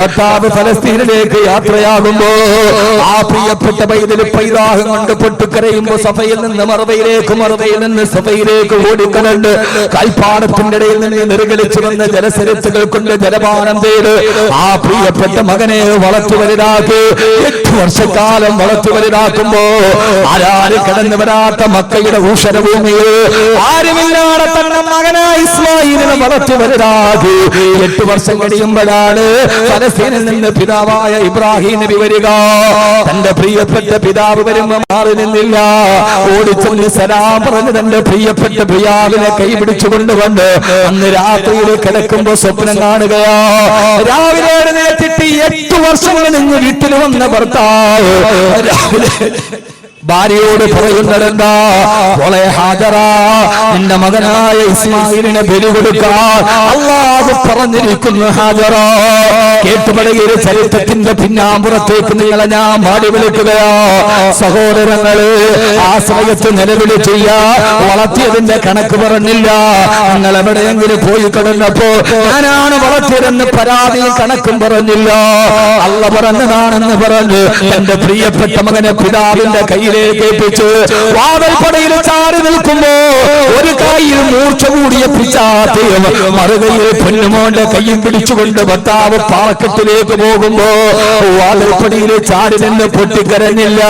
ഭർത്താവ് ഫലസ്തീനിലേക്ക് യാത്രയാകുമ്പോ ആ പ്രിയപ്പെട്ട പൈതൽ പൈതാഹം കൊണ്ട് പൊട്ടിക്കരയുമ്പോ സഫയിൽ നിന്ന് മറവയിലേക്ക്, മറവയിൽ നിന്ന് സഫയിലേക്ക് ഓടിക്കലണ്ട് കൽപ്പാടത്തിന്റെ ഇടയിൽ നിന്ന് നിർഗളിച്ചു വന്ന ജലസരത്തുകൾ കൊണ്ട് ജലപാനം ചെയ്ത് ആ പ്രിയപ്പെട്ട മകനെ വളർത്തു വലുതാക്കി 8 വർഷക്കാലം വളർത്തു വലുതാക്കുമ്പോ ആരാരും കടന്നു വരാത്ത മക്കയുടെ ഊഷരഭൂമിയിൽ ആരുമില്ലാതെ തന്നെ മകനായ ഇസ്മായിലിനെ വളർത്തു വലുതാക്കി 8 വർഷം കഴിയുമ്പോഴാണ് ഫലസ്തീനിൽ നിന്ന് പിതാവായ ഇബ്രാഹിം നബി വരിക. തന്റെ പ്രിയപ്പെട്ട പിതാവ് വരുമ്പോ മാറി നിന്നില്ല, ഓടിച്ചെന്ന് സലാം പറഞ്ഞ് തന്റെ പ്രിയപ്പെട്ട പിതാവിനെ കൈപിടിച്ചു കൊണ്ടുവന്ന് അന്ന് രാത്രിയിൽ കിടക്കുമ്പോ സ്വപ്നം കാണുകയാ. രാവിലെ എഴുന്നേറ്റിട്ട് 8 വർഷം കഴിഞ്ഞ് വീട്ടിൽ വന്ന ഭർത്താവ് രാവിലെ ഭാര്യയോട് പറയുന്നതെന്താ? മോളെ ഹാജറ, നിന്റെ മകനായ ഇസ്മായിലിനെ ബലി കൊടുക്കാൻ അല്ലാഹു പറഞ്ഞിരിക്കുന്നു. ഹാജറ, കേട്ടുപഴകിയ ചരിത്രത്തിന്റെ പിന്നാമ്പുറത്തേക്ക് നിങ്ങളെ ഞാൻ മാടി വിളിക്കുകയാ. സഹോദരങ്ങള്, ആ സമയത്ത് നിലവിളി ചെയ്യാ വളർത്തിയതിന്റെ കണക്ക് പറഞ്ഞില്ല. നിങ്ങൾ എവിടെയെങ്കിലും പോയി കിടന്നപ്പോ ഞാനാണ് വളർത്തിയതെന്ന് പരാതിയും കണക്കും പറഞ്ഞില്ല. അല്ല പറഞ്ഞതാണെന്ന് പറഞ്ഞ് എന്റെ പ്രിയപ്പെട്ട മകനെ പിതാവിന്റെ കയ്യിലേക്ക് ഏൽപ്പിച്ച് വാതിൽപ്പടയിൽ ചാടി നിൽക്കുമ്പോ ഒരു കൈയിൽ മൂർച്ച കൂടിയ പിച്ചാത്തിയും മറുകയിൽ പൊന്നുമോന്റെ കയ്യും പിടിച്ചുകൊണ്ട് ഭർത്താവ് പാറക്കെട്ടിലേക്ക് പോകുമ്പോ വാതിൽപ്പടിയിൽ ചാടി നിന്ന് പൊട്ടിക്കരഞ്ഞില്ല,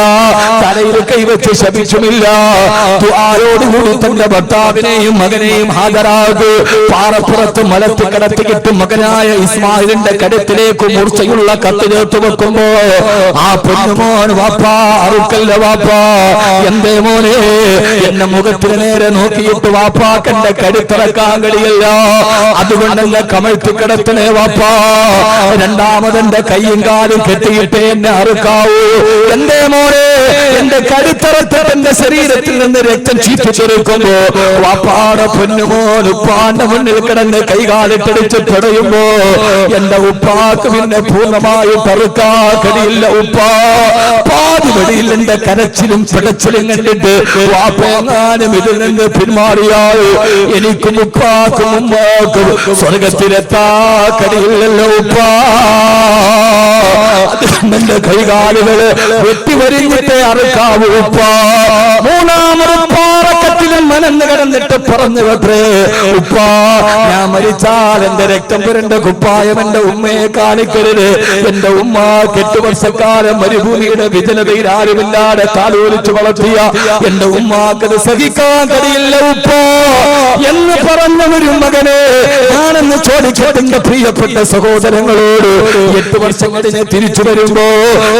തലയിൽ കൈവച്ച് ശപിച്ചുമില്ല. ആരോടുകൂടി തന്റെ ഭർത്താവിനെയും മകനെയും ഹാജരാകു പാറപ്പുറത്ത് മലത്ത് കിടത്തിക്കിട്ട് മകനായ ഇസ്മായിലിന്റെ കരുത്തിലേക്ക് മൂർച്ചയുള്ള കത്ത് ചേർത്ത് വെക്കുമ്പോ ആ പൊന്നുമോൻ വാപ്പാ അറുക്കല്ല വാപ്പാ, എന്തേ മോനെ എന്നെ മുഖത്തിന് നേരെ നോക്കിയിട്ട് വാപ്പാക്കന്റെ കരുത്തിറക്കാൻ കഴിയില്ല, അതുകൊണ്ട് എന്നെ കമഴ്ത്തി കിടത്തണേ വാപ്പാ, രണ്ടാമതെന്റെ കയ്യും കാലും കെട്ടിയിട്ട് എന്നെ അറുക്കാവൂ. എന്തേ മോനെ എന്റെ കരുത്തിറത്ത് എന്റെ ശരീരത്തിൽ നിന്ന് രക്തം ചീറ്റിച്ചെടുക്കുമ്പോ വാപ്പാടെ പൊന്നുമോൻ ഉപ്പാന്റെ മുന്നിൽ കിടന്ന് കൈകാലിട്ടടിച്ച് പെടയുമ്പോ എന്റെ ഉപ്പാക്ക് പിന്നെ പൂർണ്ണമായി തറുക്കാ കഴിയില്ല ഉപ്പാ. പാതി വഴിയിൽ എന്റെ കരച്ചിലും പിടച്ചിലും കണ്ടിട്ട് വാപ്പങ്ങാനും ഇതിൽ നിന്ന് പിന്മാറിയാൽ എനിക്കും ഉപ്പാക്കും ഉമ്മാക്കും സ്വർഗത്തിലെത്താ കഴിയില്ലല്ലോ ഉപ്പാ. എന്റെ കൈകാലുകള് വെട്ടിവരിഞ്ഞിട്ടേ അറുക്കാവൂ ഉപ്പാ. മൂന്നാമത് പാറക്കത്തിലും മനന്ന് കിടന്നിട്ട് പറഞ്ഞു കേട്ടേ ഉപ്പാ, ഞാൻ മരിച്ചാൽ എന്റെ രക്തം പുരണ്ട കുപ്പായം എന്റെ ഉമ്മയെ കാണിക്കരുത്. എന്റെ ഉമ്മ 8 വർഷക്കാലം മരുഭൂമിയുടെ വിജനതയിൽ ആരുമില്ലാതെ കാലോലിച്ചു വളർത്തിയ എന്റെ ഉമ്മാക്കത് സഹിക്കാൻ കഴിയില്ല ഉപ്പാ എന്ന് പറഞ്ഞ ഒരു മകനെ ഞാനെന്ന് ചോദിച്ചതിന്റെ പ്രിയപ്പെട്ട സഹോദരങ്ങളോട് 8 വർഷം കഴിഞ്ഞ് തിരിച്ചു വരുമ്പോ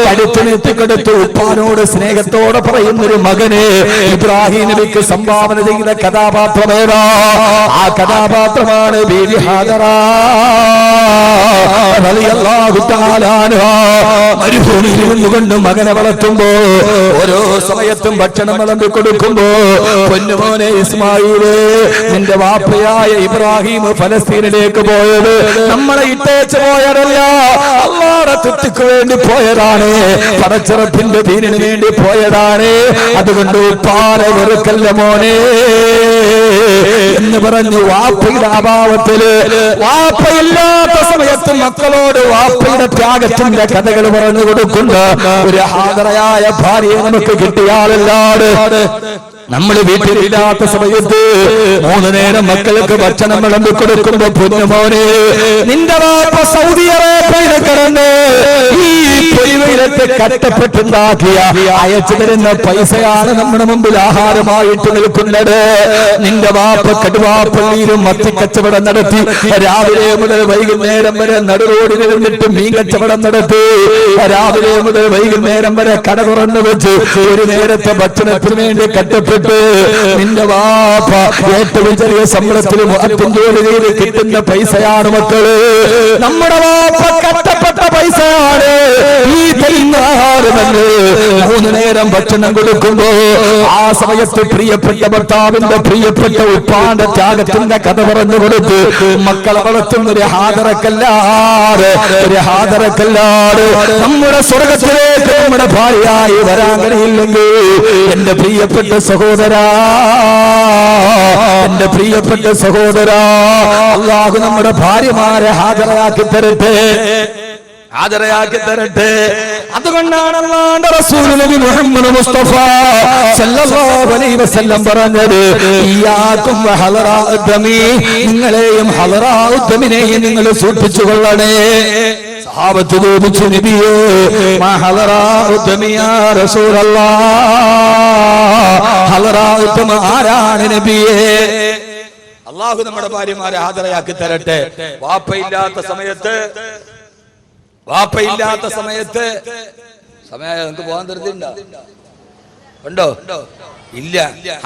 കടുത്തിനെത്തിക്കെടുത്ത് ഉപ്പാനോട് സ്നേഹത്തോടെ പറയുന്നൊരു മകനെ ഇബ്രാഹിം നബിക്ക് സംഭാവന ചെയ്ത കഥാപാത്രമേതാ? ആ കഥാപാത്രമാണ് ബീവി ഹാജറ റളിയല്ലാഹു തആല അൻഹാ. മരുഭൂമിയിൽ നിന്നുകൊണ്ട് മകനെ വളർത്തുമ്പോ ഓരോ സമയത്തും ഭക്ഷണം വിളമ്പി കൊടുക്കുമ്പോ പൊന്നുമോനെ ഇസ്മായില്, നിന്റെ വാപ്പയായ ഇബ്രാഹിം ഫലസ്തീനിലേക്ക് പോയത് നമ്മളെ ഇട്ടേച്ച് പോയതല്ല, അല്ലാഹുവിന്റെ തൃപ്തിക്ക് വേണ്ടി പോയതാണ്, പടച്ചിറപ്പിന്റെ ദീനിന് വേണ്ടി പോയതാണ്. അതുകൊണ്ട് ഉപ്പാനെ വെറുക്കല്ല മോനെ എന്ന് പറഞ്ഞു വാപ്പയുടെ അഭാവത്തില് വാപ്പയില്ലാത്ത സമയത്ത് മക്കളോട് വാപ്പയുടെ ത്യാഗത്തിന്റെ കഥകൾ പറഞ്ഞു കൊടുക്കുന്ന ഒരു ഹാജറയായ ഭാര്യയെ നമുക്ക് കിട്ടിയാലല്ലാട് നമ്മൾ വീട്ടിലില്ലാത്ത സമയത്ത് 3 നേരം മക്കൾക്ക് ഭക്ഷണം വിളമ്പി കൊടുക്കുമ്പോ പൊന്നുമോനെ നിന്റെ വാപ്പ സൗദി അറേബ്യയിൽ കിടന്ന് ഈ പൊരിവയിലത്തെ കഷ്ടപ്പെട്ടുണ്ടാക്കിയ അയച്ചു തരുന്ന പൈസയാണ് നമ്മുടെ മുമ്പിൽ ആഹാരമായിട്ട് നിൽക്കുന്നത്. നിന്റെ വാപ്പ കടുവാപ്പള്ളിയിലും മത്തിക്കച്ചവടം നടത്തി രാവിലെ മുതൽ വൈകുന്നേരം വരെ നടുറോഡിൽ നിന്നിട്ട് മീൻ കച്ചവടം നടത്തി രാവിലെ മുതൽ വൈകുന്നേരം വരെ കട തുറന്നു വെച്ച് ഒരു നേരത്തെ ഭക്ഷണത്തിന് വേണ്ടി കഷ്ടപ്പെട്ടു നിന്റെ വാപ്പ ഏറ്റവും ചെറിയ ശമ്പളത്തിലും ജോലി ചെയ്ത് കിട്ടുന്ന പൈസയാണ് മക്കള്. നമ്മുടെ വാപ്പ കഷ്ടപ്പെട്ട പൈസയാണ് ഈ തരുന്ന ആഹാരമല്ലേ. 3 നേരം ഭക്ഷണം കൊടുക്കുമ്പോ ആ സമയത്ത് പ്രിയപ്പെട്ട ഭർത്താവിന്റെ പ്രിയപ്പെട്ട ഉപ്പാന്റെ ത്യാഗത്തിന്റെ കഥ പറഞ്ഞു കൊടുത്ത് മക്കളെ വളർത്തുന്നൊരു ഹാജറക്കല്ലാതെ നമ്മുടെ സ്വർഗത്തിലേക്ക് നമ്മുടെ ഭാര്യയായി വരാൻ കഴിയില്ലെങ്കിൽ എന്റെ പ്രിയപ്പെട്ട സഹോദരാ, എന്റെ പ്രിയപ്പെട്ട സഹോദരാ, അല്ലാഹു നമ്മുടെ ഭാര്യമാരെ ഹാജരാക്കി തരട്ടെ. ഹാജരാക്കി തരട്ടെ. അതുകൊണ്ടാണ് അല്ലാഹുവിന്റെ റസൂൽ നബി മുഹമ്മദ് മുസ്തഫ സല്ലല്ലാഹു അലൈഹി വസല്ലം പറഞ്ഞത്, ഇയ്യാകും വഹലറാഉദ്ദമി, നിങ്ങളെയും ഹലറാഉദ്ദമിനെയും നിങ്ങൾ സൂക്ഷിച്ചുകൊള്ളണേ. സഹാബത്ത് ചോദിച്ചു, നബിയേ മാ ഹലറാഉദ്ദമി യാ റസൂലല്ലാഹ്, ഹലറാഉദ്ദമ ആരാണ് നബിയേ? അല്ലാഹു നമ്മുടെ ഭാര്യമാരെ ഹാജരാക്കി തരട്ടെ. വാപ്പയില്ലാത്ത സമയത്ത് സമയം നമുക്ക് പോകാൻ ഉണ്ടോ? ഇല്ല.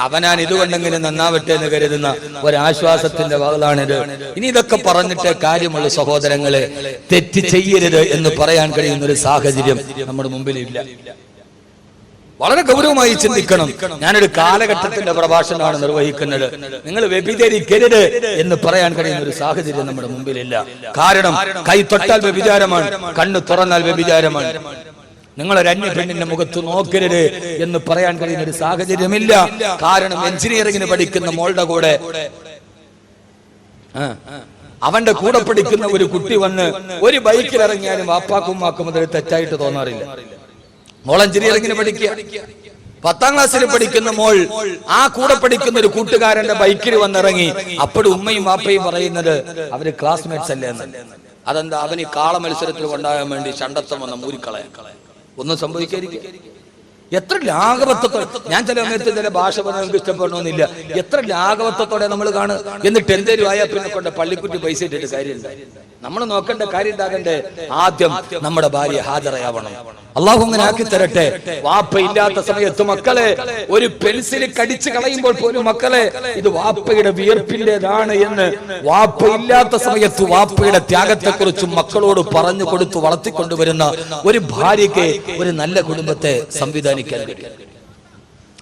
അവനാൻ ഇതുകൊണ്ടെങ്കിലും നന്നാവട്ടെ എന്ന് കരുതുന്ന ഒരാശ്വാസത്തിന്റെ വാളാണിത്. ഇനി ഇതൊക്കെ പറഞ്ഞിട്ട് കാര്യമുള്ള സഹോദരങ്ങളെ, തെറ്റ് ചെയ്യരുത് എന്ന് പറയാൻ കഴിയുന്ന ഒരു സാഹചര്യം നമ്മുടെ മുമ്പിൽ ഇല്ല. വളരെ ഗൗരവമായി ചിന്തിക്കണം. ഞാനൊരു കാലഘട്ടത്തിന്റെ പ്രഭാഷണമാണ് നിർവഹിക്കുന്നത്. നിങ്ങൾ വ്യഭിചരിക്കരുത് എന്ന് പറയാൻ കഴിയുന്ന ഒരു സാഹചര്യം നമ്മുടെ മുമ്പിലില്ല. കാരണം കൈ തൊട്ടാൽ വ്യഭിചാരമാണ്, കണ്ണ് തുറന്നാൽ വ്യഭിചാരമാണ്. നിങ്ങളൊരു അന്യ പെണ്ണിന്റെ മുഖത്ത് നോക്കരുത് എന്ന് പറയാൻ കഴിയുന്ന ഒരു സാഹചര്യമില്ല. കാരണം എഞ്ചിനീയറിംഗിന് പഠിക്കുന്ന മോളുടെ കൂടെ അവന്റെ കൂടെ പഠിക്കുന്ന ഒരു കുട്ടി വന്ന് ഒരു ബൈക്കിൽ ഇറങ്ങിയാലും വാപ്പാക്കും ഉമ്മാക്കും അതൊരു തെറ്റായിട്ട് തോന്നാറില്ല. മോൾ എഞ്ചിനീയറിംഗിന് പഠിക്കുക, 10ാം ക്ലാസ്സിൽ പഠിക്കുന്ന മോൾ ആ കൂടെ പഠിക്കുന്ന ഒരു കൂട്ടുകാരന്റെ ബൈക്കിൽ വന്നിറങ്ങി. അപ്പോഴും ഉമ്മയും വാപ്പയും പറയുന്നത് അവര് ക്ലാസ്മേറ്റ്സ് അല്ലേ എന്ന്. അതെന്താ? അവന് കാള മത്സരത്തിൽ കൊണ്ടാകാൻ വേണ്ടി ചണ്ടത്തം വന്ന മൂരിക്കളയാൻ ഒന്നും സംഭവിക്കാതിരിക്കുക. എത്ര ലാഘവത്വത്തോടെ, ഞാൻ ചില സമയത്ത് ചില ഭാഷ പറഞ്ഞാൽ നമുക്ക് ഇഷ്ടപ്പെടണമെന്നില്ല, എത്ര ലാഘവത്വത്തോടെ നമ്മൾ കാണും. എന്നിട്ട് എന്തേലും ആയാൽ പിന്നെ കൊണ്ട് പള്ളിക്കുറ്റി പൈസ ഇട്ടിട്ട് കാര്യമില്ല. നമ്മൾ നോക്കേണ്ട കാര്യം ഉണ്ടാകണ്ടേ, ആദ്യം നമ്മുടെ ഭാര്യ ഹാജരാവണം. അള്ളാഹു അങ്ങനെ ആക്കി തരട്ടെ. വാപ്പ ഇല്ലാത്ത സമയത്ത് മക്കളെ, ഒരു പെൻസിൽ കടിച്ചു കളയുമ്പോൾ പോലും മക്കളെ ഇത് വാപ്പയുടെ വിയർപ്പിന്റേതാണ് എന്ന് വാപ്പ ഇല്ലാത്ത സമയത്ത് വാപ്പയുടെ ത്യാഗത്തെക്കുറിച്ചും മക്കളോട് പറഞ്ഞു കൊടുത്തു വളർത്തിക്കൊണ്ടുവരുന്ന ഒരു ഭാര്യയ്ക്ക് ഒരു നല്ല കുടുംബത്തെ സംവിധാനിക്കാൻ കഴിയും.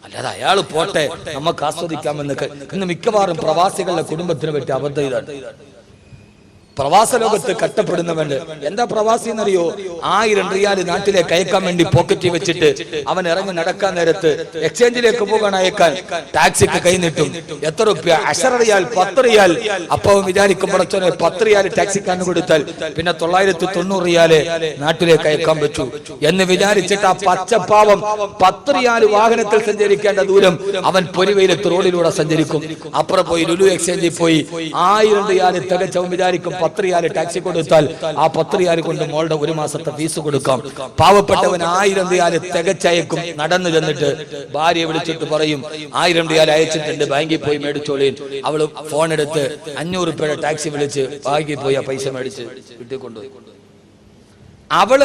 അല്ലാതെ അയാൾ പോട്ടെ നമുക്ക് ആസ്വദിക്കാമെന്ന്. ഇന്ന് മിക്കവാറും പ്രവാസികളുടെ കുടുംബത്തിനെ പറ്റി അബദ്ധം ഇതാണ്. പ്രവാസ ലോകത്ത് കഷ്ടപ്പെടുന്നവന്റെ എന്താ പ്രവാസി എന്നറിയോ? 1000 റിയാൽ നാട്ടിലേക്ക് അയക്കാൻ വേണ്ടി പോക്കറ്റിൽ വെച്ചിട്ട് അവൻ ഇറങ്ങി നടക്കാൻ നേരത്ത് എക്സ്ചേഞ്ചിലേക്ക് പോകാൻ അയക്കാൻ ടാക്സിക്ക് കൈ നീട്ടും. എത്ര റുപ്യ? 10 റിയാൽ, 10 റിയാൽ. അപ്പൊ വിചാരിക്കുമ്പോഴേ 10 റിയാൽ ടാക്സിക്കാരന് കൊടുത്താൽ പിന്നെ 990 റിയാല് നാട്ടിലേക്ക് അയക്കാൻ പറ്റൂ എന്ന് വിചാരിച്ചിട്ട് ആ പച്ചപ്പാവം 10 റിയാൽ വാഹനത്തിൽ സഞ്ചരിക്കേണ്ട ദൂരം അവൻ പൊരിവെയിലത്ത് റോഡിലൂടെ സഞ്ചരിക്കും. അപ്പുറം പോയി ലുലു എക്സ്ചേഞ്ചിൽ പോയി 1000 റിയാൽ തികച്ചവൻ വിചാരിക്കും 10 റിയാൽ ടാക്സി കൊടുത്താൽ ആ 10 റിയാൽ കൊണ്ട് മോളുടെ 1 മാസത്തെ ഫീസ് കൊടുക്കാം. പാവപ്പെട്ടവൻ 1000 റിയാൽ തികച്ചയക്കും. നടന്നു ചെന്നിട്ട് ഭാര്യയെ വിളിച്ചിട്ട് പറയും 1000 റിയാൽ അയച്ചിട്ടുണ്ട്, ബാങ്കിൽ പോയി മേടിച്ചോളീൻ. അവള് ഫോൺ എടുത്ത് 500 രൂപയുടെ ടാക്സി വിളിച്ച് ബാങ്കിൽ പോയി ആ പൈസ മേടിച്ച് വീട്ടിൽ കൊണ്ടുപോയി. അവള്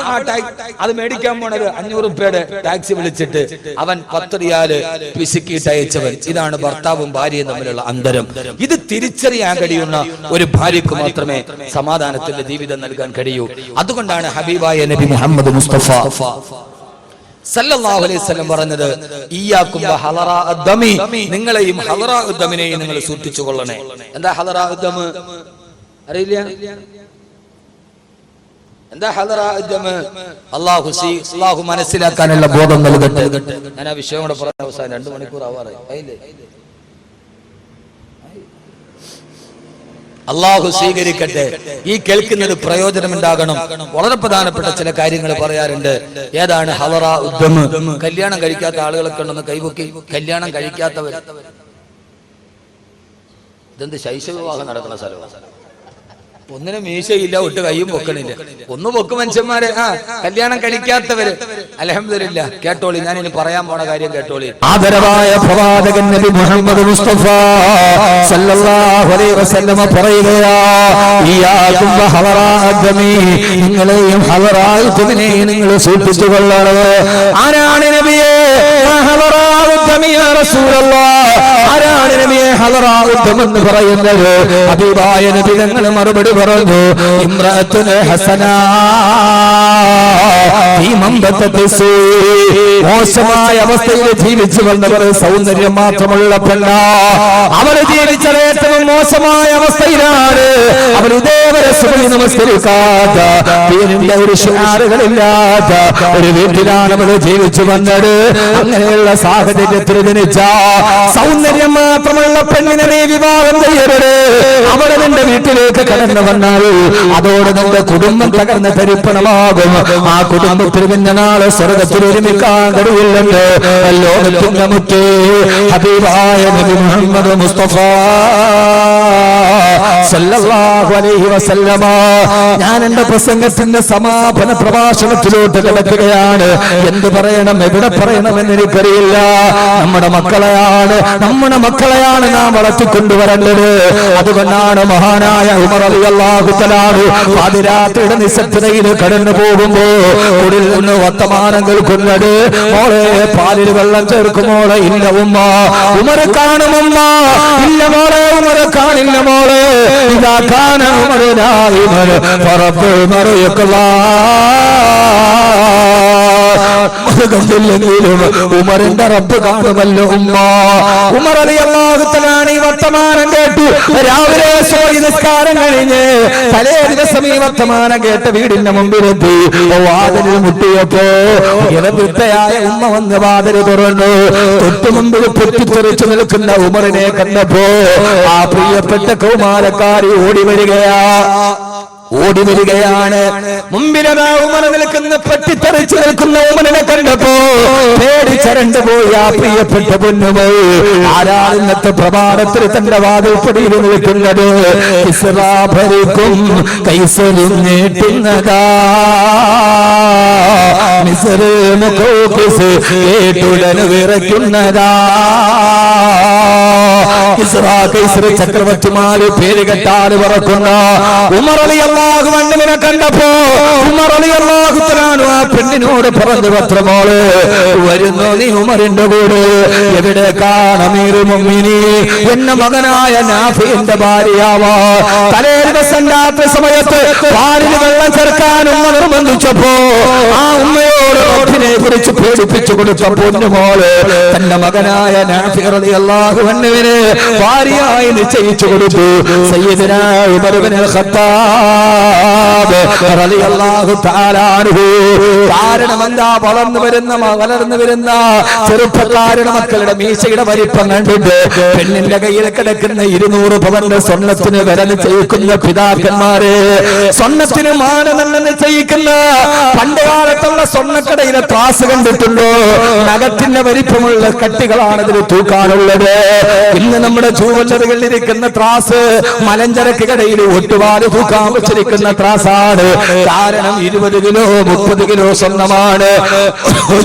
അത് മേടിക്കാൻ പോണത് 500 രൂപയുടെ ടാക്സി വിളിച്ചിട്ട് അവൻ 10 റിയാൽ പിശുക്കിയിട്ട് അയച്ചവൻ. ഇതാണ് ഭർത്താവും ഭാര്യയും തമ്മിലുള്ള അന്തരം. ഇത് തിരിച്ചറിയാൻ കഴിയുന്ന ഒരു ഭാര്യക്ക് മാത്രമേ സമാധാനത്തിന്റെ ജീവിതം നൽകാൻ കഴിയൂ. അതുകൊണ്ടാണ് ഹബീബായ നബി മുഹമ്മദ് മുസ്തഫ സല്ലല്ലാഹു അലൈഹി വസല്ലം പറഞ്ഞത്, ഇയ്യാകും വഹലറാഉദ്ദമി, നിങ്ങളെയും ഹലറാഉദ്ദമിനെയും നിങ്ങൾ സൂക്ഷിച്ചു കൊള്ളണേ. എന്താ ഹലറാഉദ്ദം അറിയില്ല? എന്താ ഹലറാഉദ്ദം? അല്ലാഹു മനസ്സിലാക്കാനുള്ള ബോധം നൽകട്ടെ. ഞാൻ ആ വിഷയം കൂടെ പറഞ്ഞ അവസാനം 2 മണിക്കൂർ ആവാറായി. അള്ളാഹു സ്വീകരിക്കട്ടെ. ഈ കേൾക്കുന്നത് പ്രയോജനമുണ്ടാകണം. വളരെ പ്രധാനപ്പെട്ട ചില കാര്യങ്ങൾ പറയാറുണ്ട്. ഏതാണ് ഹലറാഉദ്ദം? കല്യാണം കഴിക്കാത്ത ആളുകളൊക്കെ ഉണ്ടെന്ന് കൈപൊക്കി. കല്യാണം കഴിക്കാത്തവർ, ഇതെന്ത് ശൈശവ വിവാഹം നടക്കുന്ന സ്ഥലമാണ്. ഒന്നിനും മീശയില്ല, ഒട്ട് കയ്യും പൊക്കണില്ല. ഒന്ന് പൊക്ക് മനുഷ്യന്മാരെ. കല്യാണം കഴിക്കാത്തവര് അൽഹംദുലില്ലാ. കേട്ടോളി, ഞാൻ ഇനി പറയാൻ പോണ കാര്യം കേട്ടോളി. ആദരവായ പ്രവാചകൻ നബി മുഹമ്മദ് മുസ്തഫ സല്ലല്ലാഹു അലൈഹി വസല്ലം പറയുകയാ, ഇയ്യാകും വഹലറാഉദ്ദമി, നിങ്ങളെയും ഹലറാഉദ്ദമിനെയും നിങ്ങൾ സൂക്ഷിച്ചുകൊള്ളണേ. ആരാണ് നബിയേ ഹലറാഉദ്ദമി യാ റസൂലല്ലാഹ്? ആരാണ് നബിയേ ഹലറാഉദ്ദം എന്ന് പറയുന്നത്? ഹബീബായ നബി തങ്ങൾ മറുപടി പറഞ്ഞു, ഇംറഅത്തുൻ ഹസന ഫീ മംബതതി സൂ, മോശമായ അവസ്ഥയിൽ ജീവിച്ചു വന്നവർ, സൗന്ദര്യം മാത്രമുള്ള പെണ്ണ, അവർ ജീവിച്ചത് ഏറ്റവും മോശമായ അവസ്ഥയിലാണ്. അവർ ഇതേവരെ സുബഹി നമസ്കരിക്കാത്ത, ദീനിന്റെ ഒരു ശിആറുകളില്ലാത്ത ഒരു വീട്ടിലാണ് അവർ ജീവിച്ചു വന്നത്. അങ്ങനെയുള്ള സാഹചര്യത്തിൽ ജനിച്ച സൗന്ദര്യം മാത്രമുള്ള പെണ്ണിനെ നീ വിവാഹം ചെയ്യരുത്. അവളെ നിന്റെ വീട്ടിലേക്ക് കടന്നു വന്നാൽ അതോടെ നിന്റെ കുടുംബം തകർന്ന് തരിപ്പണമാകും. ആ കുടുംബത്തിൽ പിന്നെ നാളെ സ്വർഗത്തിൽ ഒരുമിക്കാൻ കഴിയില്ലെന്ന് ലോകത്തിന്റെ മുറ്റേ ഹബീബായ നബി മുഹമ്മദ് മുസ്തഫ സല്ലല്ലാഹു അലൈഹി വസല്ലമ. ഞാൻ എന്റെ പ്രസംഗത്തിന്റെ സമാപന പ്രഭാഷണത്തിലോട്ട് കിടക്കുകയാണ്. എന്ത് പറയണം, എവിടെ പറയണമെന്ന് എനിക്കറിയില്ല. നമ്മുടെ മക്കളെയാണ് നാം വളർത്തിക്കൊണ്ടുവരേണ്ടത്. അതുകൊണ്ടാണ് മഹാനായ ഉമർ റളിയല്ലാഹു തആല പാതിരാത്രിയുടെ നിശബ്ദതയിൽ കടന്നു പോകുമ്പോ ഉള്ളിൽ നിന്ന് വർത്തമാനം കേൾക്കുന്നത്, മോളെ പാലിൽ വെള്ളം ചേർക്കുമോളെ? ഇല്ല ഉമ്മ. ഉമർ കാണുമമ്മ? ഇല്ല മോളെ, ഉമർ കാണില്ല മോളെ. ഇതാ കാന ഉമർ നായിമൻ ഫറബ്ബു മറിയഖല്ലാ. കണ്ടില്ലെങ്കിലും ഉമറിന്റെ റബ്ബ് കാണുമല്ലോ ഉമ്മ. ഉമർ റളിയല്ലാഹു തആല ഈ വർത്തമാനം കേട്ടു. രാവിലെ സൂര്യ നിസ്കാരം കഴിഞ്ഞ് തലേ ദിവസം ഈ വർത്തമാനം കേട്ട വീടിന്റെ മുമ്പിലെത്തി. വാതിലിൽ മുട്ടിയപ്പോ ഇടവൃത്തയായ ഉമ്മ വന്ന് വാതിൽ തുറന്നു. തൊട്ടു മുമ്പിൽ പൊട്ടിത്തെറിച്ചു നിൽക്കുന്ന ഉമറിനെ കണ്ടപ്പോ ആ പ്രിയപ്പെട്ട കൗമാരക്കാരി ഓടി വരികയാണ്. മുമ്പിലതാ ഉമർ നിൽക്കുന്ന പൊട്ടിത്തെറിച്ചു നിൽക്കുന്ന ഉമറിനെ കണ്ടപ്പോ പേടിച്ചരണ്ടു പോയി ആ പ്രിയപ്പെട്ട പൊന്നുപോയി. ആരാൾ ഇന്നത്തെ പ്രഭാതത്തിൽ തന്റെ വാതിൽപ്പടിയിൽ നിൽക്കുന്നത്? കിസ്റാ ഭരിക്കും കൈസരും നീട്ടുന്നതാ, മിസ്റ് മുഖോക്കിസ് കേട്ടുടൻ വിറയ്ക്കുന്നതാ. കിസ്റാ കൈസർ ചക്രവർത്തിമാര് പേര് കെട്ടാൽ പറക്കുന്ന ഉമർ റളിയല്ലാഹു അൻഹുവിനെ കണ്ടപ്പോ ഉമർ റളിയല്ലാഹു തആല ആ പെണ്ണിനോട് പറഞ്ഞു, പത്രമോള് വരുന്നു നീ ഉമറിന്റെ കൂടെ? എവിടേക്കാണ് അമീറുൽ മുഅ്മിനീൻ? എന്ന മകനായ നാഫിന്റെ ഭാര്യയാവാ. തലേ ദിവസം രാത്രി സമയത്ത് പാലിൽ വെള്ളം ചേർക്കാൻ ഉമ്മ നിർബന്ധിച്ചപ്പോ ആ ഉമ്മയോട് റബ്ബിനെ കുറിച്ച് പേടിപ്പിച്ചു കൊടുത്ത പൊന്നുമോള് തന്റെ മകനായ നാഫി റളിയല്ലാഹു അൻഹുവിനെ ഭാര്യയായി നിശ്ചയിച്ചു കൊടുത്തു. സയ്യിദനാ ഉമർ ഇബ്നുൽ ഖത്താബ് റളിയല്ലാഹു തആല അൻഹു. കാരണം എന്താ? വളർന്നു വരുന്ന ചെറുപ്പക്കാരുടെ മക്കളുടെ മീശയുടെ വലിപ്പം കണ്ടിട്ട് പെണ്ണിന്റെ കയ്യിൽ കിടക്കുന്ന 200 പവന്റെ സ്വർണ്ണത്തിന് വില നിശ്ചയിക്കുന്ന പിതാക്കന്മാര്, സ്വർണ്ണത്തിന് മാനദണ്ഡം നിശ്ചയിക്കുന്ന പണ്ട് കാലത്തുള്ള സ്വർണ്ണക്കടയിലെ ത്രാസ് കണ്ടിട്ടുണ്ടോ? നഖത്തിന്റെ വലിപ്പമുള്ള കട്ടികളാണ് ഇതിൽ തൂക്കാനുള്ളത്. ഇന്ന് നമ്മുടെ ജൂവലറികളിൽ ഇരിക്കുന്ന ത്രാസ് മലഞ്ചരക്ക് കടയിൽ ഒട്ടുപാട് തൂക്കാൻ വെച്ചിരിക്കുന്ന ത്രാസാണ്. കാരണം 20 കിലോ 30 കിലോ സ്വർണ്ണമാണ്.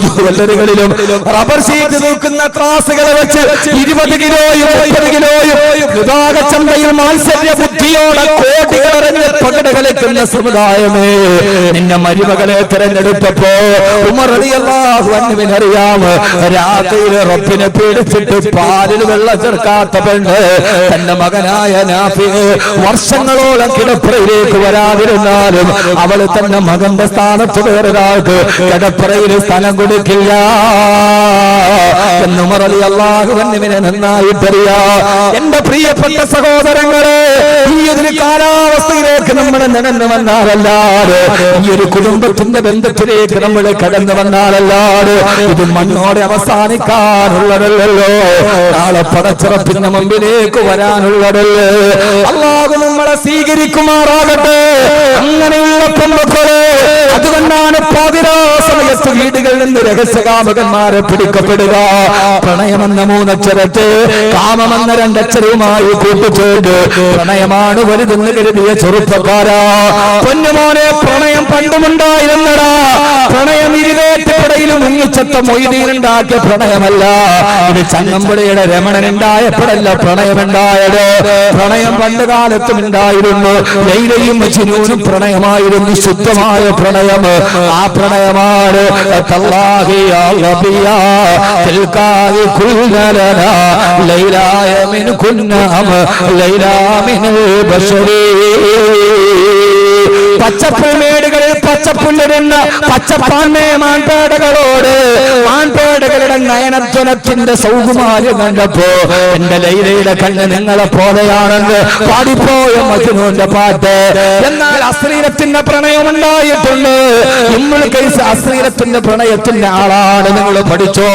ജൂവലറികളിലും റബ്ബർ ഷീറ്റ് തൂക്കുന്ന ത്രാസുകളെ വെച്ച് 20 കിലോയും 30 കിലോയും വിഭാഗച്ചന്തയിൽ മാത്സര്യ ബുദ്ധിയോടെ കോടികളറിഞ്ഞ് പകട കളിക്കുന്ന സമുദായമേ, നിന്നെ മരുമകളെ തിരഞ്ഞെടുത്തപ്പോ ഉമർ റളിയല്ലാഹു അൻഹുവിനെ അറിയാം. രാത്രിയിൽ റബ്ബിനെ പേടിച്ചിട്ട് പാലിൽ വെള്ളം ചേർക്കാത്ത പെണ്ണ് തന്റെ മകനായ നാഫി വർഷങ്ങളോളം കിടപ്പറയിലേക്ക് വരാതിരുന്നാലും അവള് തന്റെ മകന്റെ സ്ഥാനത്ത് വേറൊരാൾക്ക് കിടപ്പറയിൽ സ്ഥലം കൊടുക്കില്ല എന്ന് ഉമർ റളിയല്ലാഹു അൻഹുവിനെ നന്നായിട്ടറിയാം. എന്റെ പ്രിയപ്പെട്ട സഹോദരങ്ങളെ, ഈ ഒരു കാലാവസ്ഥയിലേക്ക് നമ്മൾ നടന്നു വന്നാലല്ലാതെ, ഈ ഒരു കുടുംബത്തിന്റെ ബന്ധത്തിലേക്ക് നമ്മൾ കടന്നു വന്നാലല്ലാതെ ഇത് മണ്ണോടെ അവസാനിക്കാനുള്ളതല്ലോ, നാളെ പടച്ചിറപ്പിന്റെ മുമ്പിലേക്ക് വരാനുള്ളതല്ലേ. അല്ലാഹു നമ്മളെ സ്വീകരിക്കുമാറാകട്ടെ. അങ്ങനെയുള്ള പെൺമക്കളെ, അതുകൊണ്ടാണ് പാതിരാ സമയത്ത് വീടുകളിൽ നിന്ന് രഹസ്യകാമകന്മാരെ പിടിക്കപ്പെടുക. പ്രണയമെന്ന 3 അക്ഷരത്തെ കാമമെന്ന 2 അക്ഷരവുമായി കൂട്ടിച്ചേർത്ത് പ്രണയമാണ് വലുതെന്ന് കരുതിയ ചെറുപ്പക്കാരാ, പൊന്നുമോനെ, പ്രണയം പണ്ടുമുണ്ടായിരുന്നടാ. പ്രണയം ഇരുവേറ്റപ്പടയിലും മുങ്ങിച്ചത്ത മൊയ്തീനുണ്ടാക്കിയ പ്രണയമല്ല. ഇത് ചങ്ങമ്പുഴയുടെ രമണനുണ്ടായപ്പോഴല്ല പ്രണയമുണ്ടായത്. പ്രണയം പണ്ട് കാലത്തും ഉണ്ടായിരുന്നു. ലൈലയും മജ്നൂനും പ്രണയമായിരുന്നു, ശുദ്ധമായ പ്രണയം. ആ പ്രണയമാണ് തല്ലാഹി യാ റബിയാ തിൽകാഹി കുല്ലലനാ ലൈലായ മിൻ കുന്നഹം ലൈലാ മിനൽ ബശരീ. പച്ചപ്പുൽമേടുകളിൽ പച്ചപ്പുല്ലിടുന്ന പച്ചപ്പാൻമേ മാൻപേടകളോട് മാൻപേടകളുടെ നയനധ്വനത്തിന്റെ സൗകുമാര്യം കണ്ടപ്പോ എന്റെ ലൈലയുടെ കണ്ണ് നിങ്ങളെ പോലെയാണെന്ന് പാടിപ്പോയ മജ്നൂന്റെ പാട്ട്. എന്നാൽ അശ്ലീലത്തിന്റെ പ്രണയം ഉണ്ടായിട്ടുണ്ട്. ഇമ്മുൽ കൈസ് അശ്ലീലത്തിന്റെ പ്രണയത്തിന്റെ ആളാണ്. നിങ്ങൾ പഠിച്ചോ?